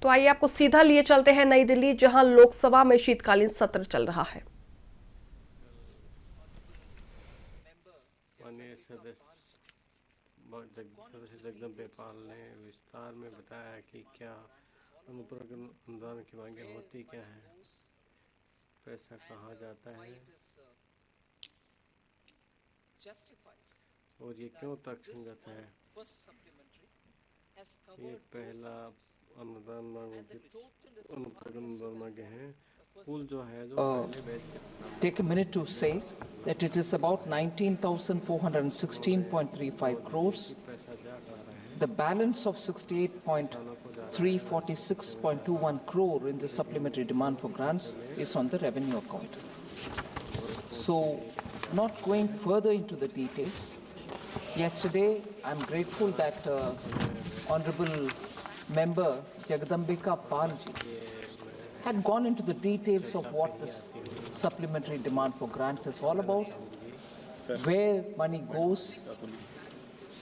तो आइए आपको सीधा लिए चलते हैं नई दिल्ली, जहां लोकसभा में शीतकालीन सत्र चल रहा है। सदस्य जगदम्बिकापाल ने विस्तार में बताया कि क्या अनुदान की मांगे होती क्या है, पैसा कहाँ जाता है और ये क्यों तर्कसंगत है। ये पहला अनुदान मांगे हैं। कुल जो है जो take a minute to say that it is about 19,416.35 crores. The balance of 68.346.21 crore in the supplementary demand for grants is on the revenue account. So, not going further into the details, yesterday I'm grateful that Honorable Member Jagdambika Palji had gone into the details of what this supplementary demand for grant is all about, where money goes,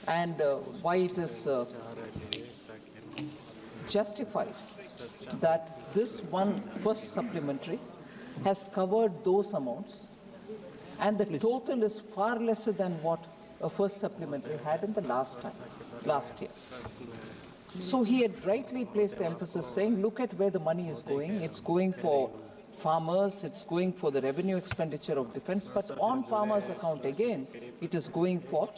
and why it is justified that this first supplementary has covered those amounts, and the total is far lesser than what a first supplementary had in the last year. So he had rightly placed the emphasis saying, look at where the money is going. It's going for farmers, it's going for the revenue expenditure of defense, but on farmers' account again, it is going for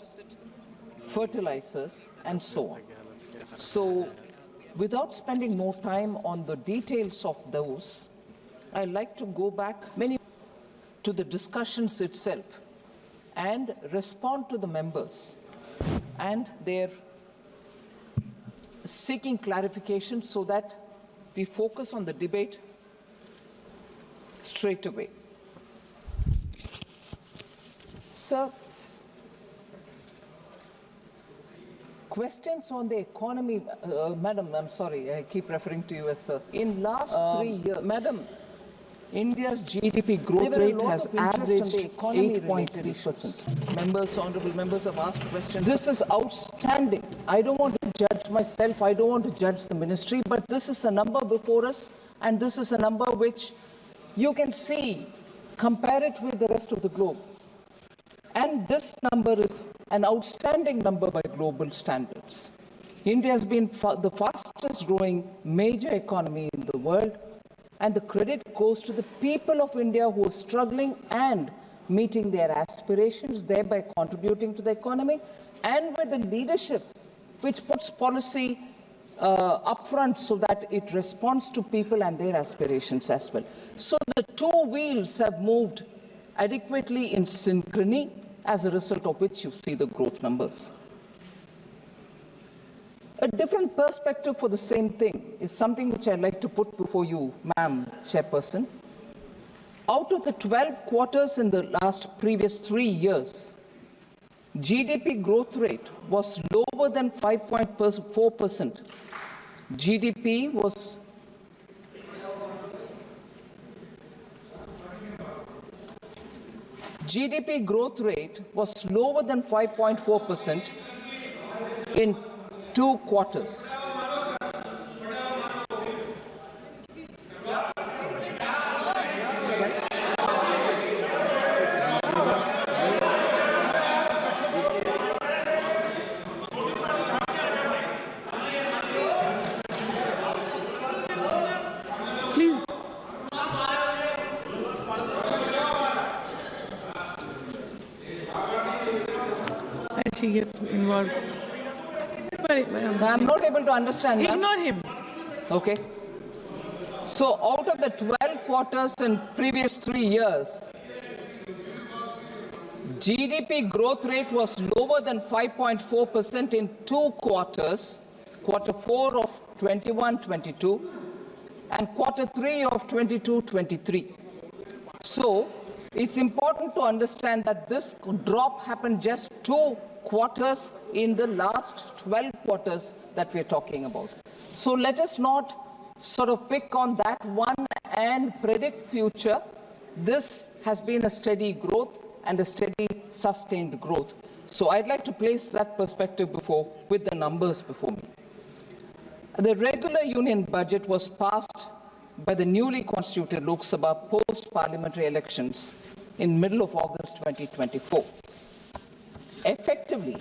fertilizers and so on. So without spending more time on the details of those, I'd like to go back to the discussions itself and respond to the members and their seeking clarification so that we focus on the debate straight away. Sir, questions on the economy, Madam, I'm sorry, I keep referring to you as sir. In last 3 years, Madam, India's GDP growth rate has averaged 8.3%. Honorable members have asked questions. This is outstanding. I don't want to judge myself, I don't want to judge the ministry, but this is a number before us, and this is a number which you can see, compare it with the rest of the globe. And this number is an outstanding number by global standards. India has been the fastest growing major economy in the world, and the credit goes to the people of India who are struggling and meeting their aspirations, thereby contributing to the economy, and with the leadership which puts policy upfront so that it responds to people and their aspirations as well. So the two wheels have moved adequately in synchrony, as a result of which you see the growth numbers. A different perspective for the same thing is something which I'd like to put before you, Ma'am Chairperson. Out of the 12 quarters in the previous 3 years, GDP growth rate was lower than 5.4%. GDP growth rate was lower than 5.4% in 2 quarters. Please. And she gets involved. I'm not able to understand. Ignore him. Okay. So out of the 12 quarters in previous 3 years, GDP growth rate was lower than 5.4% in 2 quarters, quarter 4 of 21-22 and quarter 3 of 22-23. So it's important to understand that this drop happened just 2 quarters in the last 12 quarters that we're talking about. So let us not sort of pick on that one and predict future. This has been a steady growth and a steady sustained growth. So I'd like to place that perspective with the numbers before me. The regular inter-union budget was passed by the newly constituted Lok Sabha post-parliamentary elections in middle of August 2024. Effectively,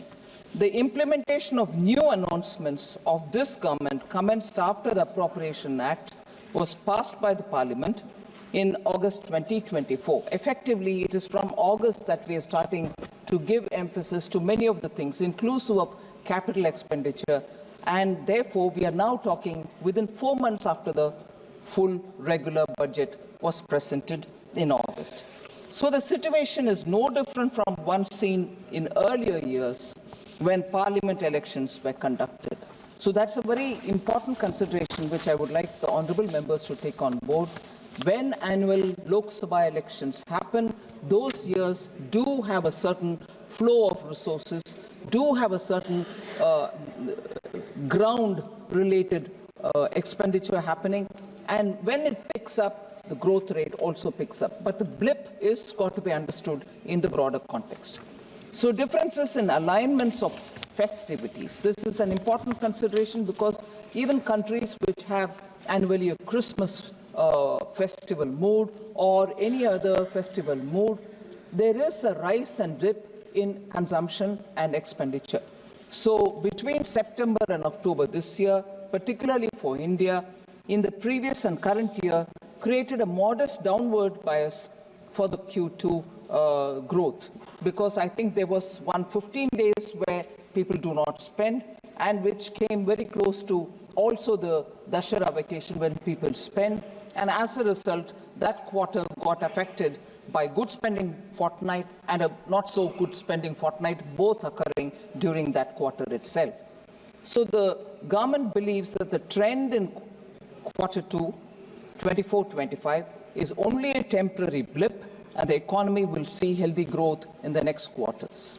the implementation of new announcements of this government commenced after the Appropriation Act was passed by the Parliament in August 2024. Effectively, it is from August that we are starting to give emphasis to many of the things, inclusive of capital expenditure, and therefore we are now talking within 4 months after the full regular budget was presented in August. So the situation is no different from one seen in earlier years when parliament elections were conducted. So that's a very important consideration which I would like the honourable members to take on board. When annual Lok Sabha elections happen, those years do have a certain flow of resources, do have a certain ground-related expenditure happening, and when it picks up, the growth rate also picks up. But the blip is got to be understood in the broader context. So differences in alignments of festivities. This is an important consideration because even countries which have annually a Christmas festival mood or any other festival mood, there is a rise and dip in consumption and expenditure. So between September and October this year, particularly for India, in the previous and current year, created a modest downward bias for the Q2 growth, because I think there was 15 days where people do not spend, and which came very close to also the Dashera vacation when people spend, and as a result, that quarter got affected by good spending fortnight and a not so good spending fortnight, both occurring during that quarter itself. So the government believes that the trend in quarter 2, 24-25 is only a temporary blip, and the economy will see healthy growth in the next quarters.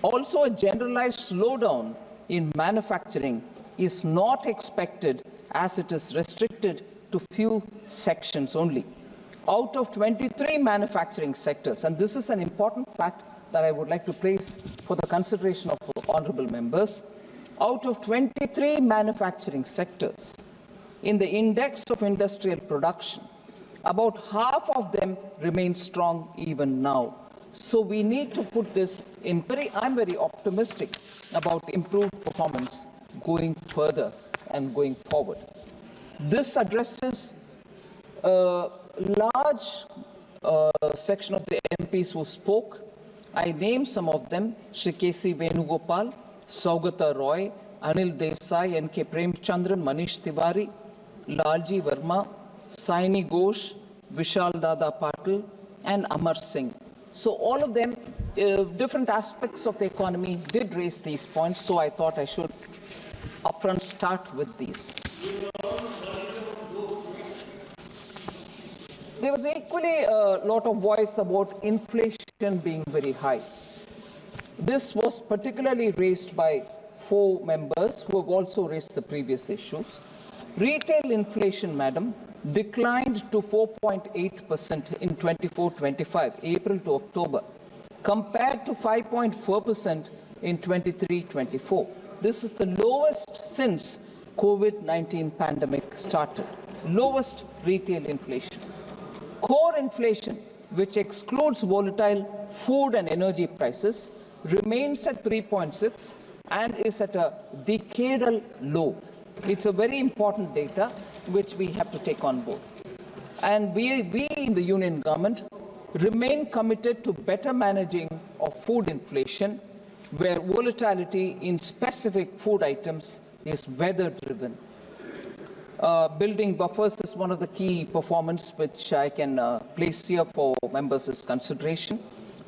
Also, a generalized slowdown in manufacturing is not expected, as it is restricted to few sections only. Out of 23 manufacturing sectors, and this is an important fact that I would like to place for the consideration of honourable members, out of 23 manufacturing sectors in the index of industrial production, about half of them remain strong even now. So we need to put this in I'm very optimistic about improved performance going further and going forward. This addresses a large section of the MPs who spoke. I named some of them: Shri K.C. Venugopal, Saugata Roy, Anil Desai, N.K. Premchandran, Manish Tiwari, Lalji Verma, Saini Ghosh, Vishal Dada Patil, and Amar Singh. So all of them, different aspects of the economy did raise these points, so I thought I should upfront start with these. There was equally a lot of voice about inflation being very high. This was particularly raised by 4 members who have also raised the previous issues. Retail inflation, madam, declined to 4.8% in 24-25, April to October, compared to 5.4% in 23-24. This is the lowest since COVID-19 pandemic started. Lowest retail inflation. Core inflation, which excludes volatile food and energy prices, remains at 3.6 and is at a decadal low. It's a very important data which we have to take on board. And we in the Union government remain committed to better managing of food inflation, where volatility in specific food items is weather-driven. Building buffers is one of the key performance which I can place here for members' consideration,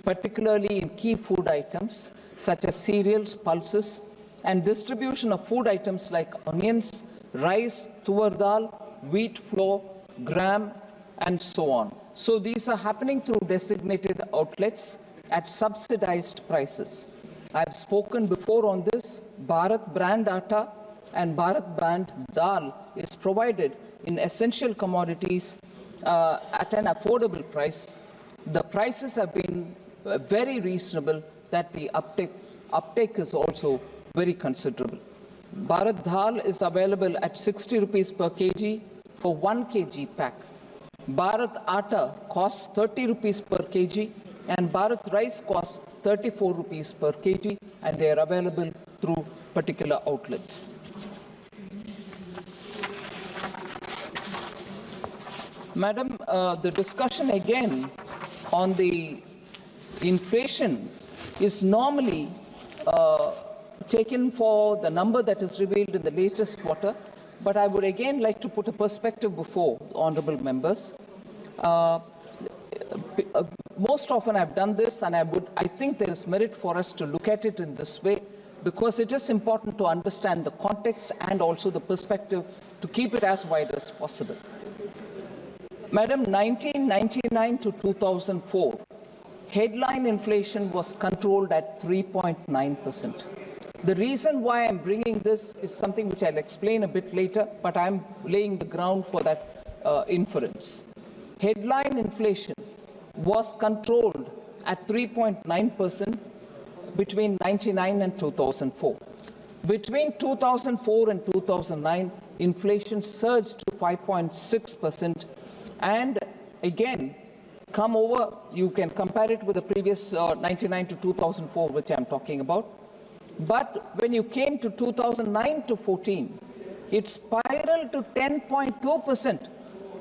particularly in key food items such as cereals, pulses, and distribution of food items like onions, rice, tuvar dal, wheat flour, gram, and so on. So these are happening through designated outlets at subsidized prices. I've spoken before on this. Bharat brand atta and Bharat brand dal is provided in essential commodities at an affordable price. The prices have been very reasonable, that the uptake is also very considerable. Bharat Dal is available at 60 rupees per kg for 1 kg pack. Bharat Atta costs 30 rupees per kg and Bharat Rice costs 34 rupees per kg, and they are available through particular outlets. Madam, the discussion again on the inflation is normally taken for the number that is revealed in the latest quarter, but I would again like to put a perspective before honorable members. Most often I've done this, and I think there is merit for us to look at it in this way, because it is important to understand the context and also the perspective to keep it as wide as possible. Madam, 1999 to 2004, headline inflation was controlled at 3.9%. The reason why I'm bringing this is something which I'll explain a bit later, but I'm laying the ground for that inference. Headline inflation was controlled at 3.9% between 1999 and 2004. Between 2004 and 2009, inflation surged to 5.6%, and again, come over, you can compare it with the previous 99 to 2004, which I'm talking about. But when you came to 2009 to 14, it spiraled to 10.2%,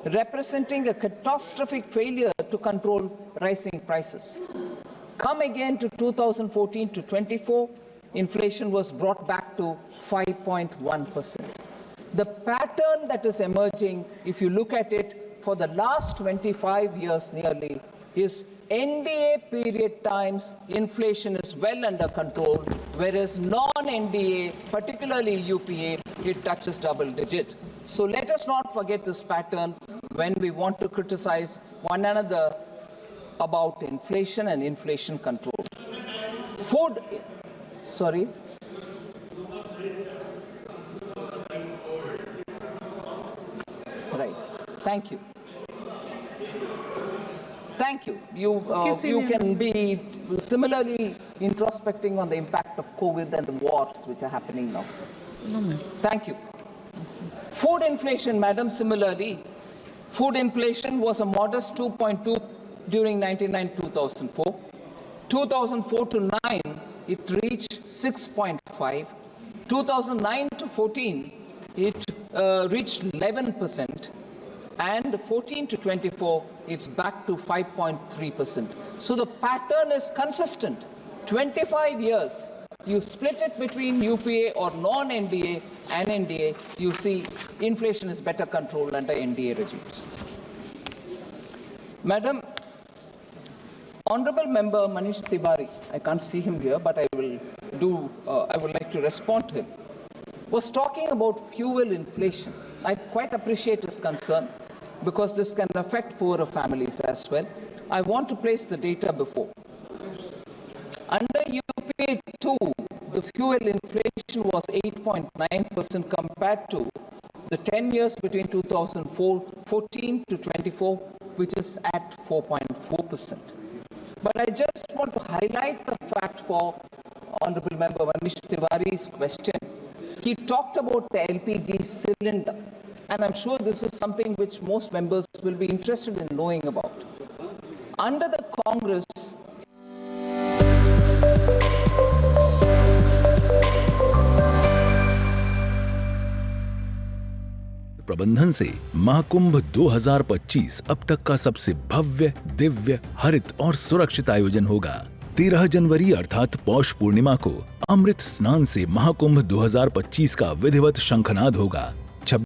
representing a catastrophic failure to control rising prices. Come again to 2014 to 24, inflation was brought back to 5.1%. The pattern that is emerging, if you look at it, for the last 25 years nearly, is NDA period times, inflation is well under control, whereas non-NDA, particularly UPA, it touches double digit. So let us not forget this pattern when we want to criticize one another about inflation and inflation control. Food, sorry. Right, thank you. Thank you. You can be similarly introspecting on the impact of COVID and the wars which are happening now. Thank you. Food inflation, madam, similarly, food inflation was a modest 2.2 during 1999-2004. 2004 to 9, it reached 6.5. 2009 to 14, it reached 11%. And 14 to 24, it's back to 5.3%. So the pattern is consistent. 25 years, you split it between UPA or non-NDA and NDA, you see inflation is better controlled under NDA regimes. Madam, Honorable Member Manish Tiwari, I can't see him here, but I would like to respond to him, was talking about fuel inflation. I quite appreciate his concern, because this can affect poorer families as well. I want to place the data before. Under UPA 2, the fuel inflation was 8.9% compared to the 10 years between 2014 to 24, which is at 4.4%. But I just want to highlight the fact for Honorable Member Manish Tiwari's question. He talked about the LPG cylinder, and I'm sure this is something which most members will be interested in knowing about. Under the Congress, प्रबंधन से महाकुंभ 2025 अब तक का सबसे भव्य, दिव्य, हरित और सुरक्षित आयोजन होगा। 13 जनवरी अर्थात पौष पूर्णिमा को अमृत स्नान से महाकुंभ 2025 का विधिवत शंखनाद होगा।